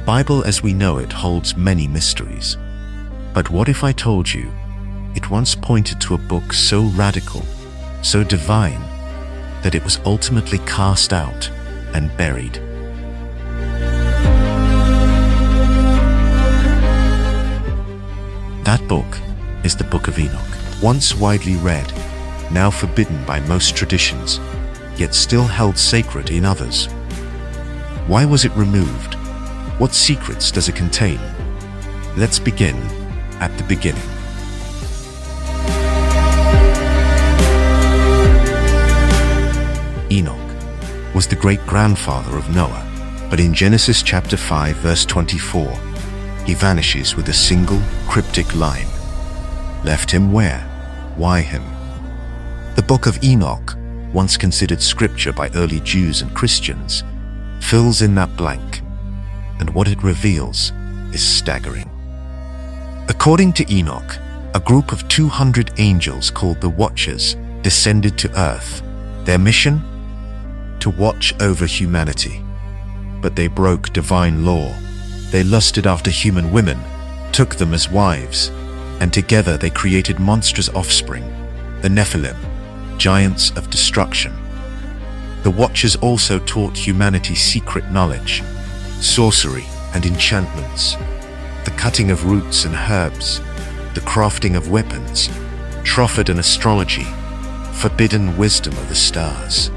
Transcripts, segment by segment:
Bible as we know it holds many mysteries. But what if I told you it once pointed to a book so radical, so divine, that it was ultimately cast out and buried? That book is the Book of Enoch, once widely read, now forbidden by most traditions, yet still held sacred in others. Why was it removed? What secrets does it contain? Let's begin at the beginning. Enoch was the great-grandfather of Noah, but in Genesis chapter 5 verse 24, he vanishes with a single cryptic line. Left him where? Why him? The Book of Enoch, once considered scripture by early Jews and Christians, fills in that blank, and what it reveals is staggering. According to Enoch, a group of 200 angels called the Watchers descended to earth. Their mission? To watch over humanity. But they broke divine law. They lusted after human women, took them as wives, and together they created monstrous offspring, the Nephilim, giants of destruction. The Watchers also taught humanity secret knowledge, sorcery and enchantments, the cutting of roots and herbs, the crafting of weapons, Prophet and astrology, forbidden wisdom of the stars.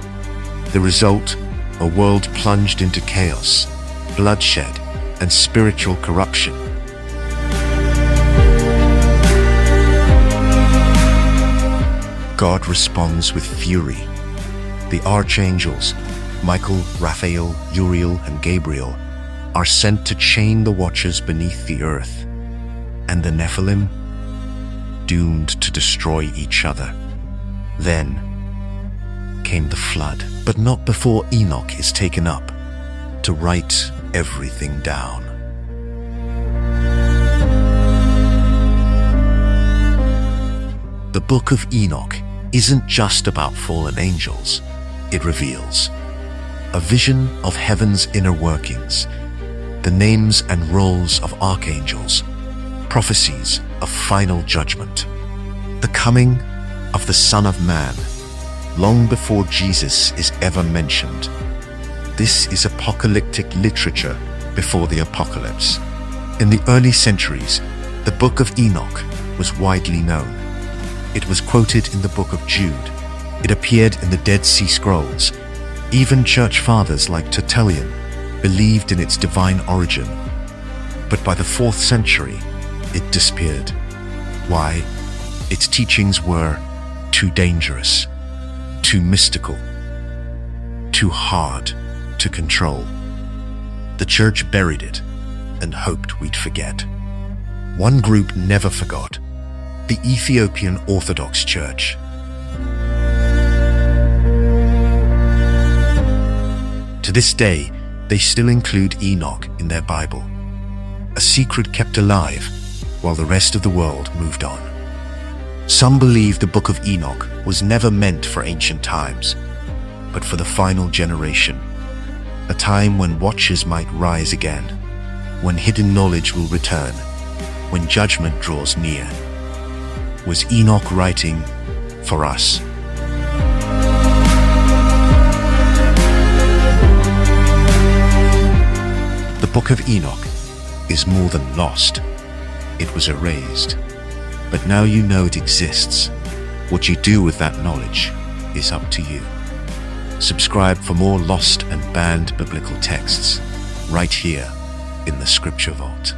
The result, a world plunged into chaos, bloodshed, and spiritual corruption. God responds with fury. The archangels, Michael, Raphael, Uriel, and Gabriel, are sent to chain the Watchers beneath the earth, and the Nephilim, doomed to destroy each other. Then came the flood, but not before Enoch is taken up to write everything down. The Book of Enoch isn't just about fallen angels. It reveals a vision of heaven's inner workings, the names and roles of archangels, prophecies of final judgment, the coming of the Son of Man, long before Jesus is ever mentioned. This is apocalyptic literature before the apocalypse. In the early centuries, the Book of Enoch was widely known. It was quoted in the Book of Jude. It appeared in the Dead Sea Scrolls. Even church fathers like Tertullian believed in its divine origin. But by the 4th century, it disappeared. Why? Its teachings were too dangerous, too mystical, too hard to control. The church buried it and hoped we'd forget. One group never forgot: the Ethiopian Orthodox Church. To this day, they still include Enoch in their Bible, a secret kept alive while the rest of the world moved on. Some believe the Book of Enoch was never meant for ancient times, but for the final generation, a time when watchers might rise again, when hidden knowledge will return, when judgment draws near. Was Enoch writing for us? The Book of Enoch is more than lost. It was erased. But now you know it exists. What you do with that knowledge is up to you. Subscribe for more lost and banned biblical texts right here in the Scripture Vault.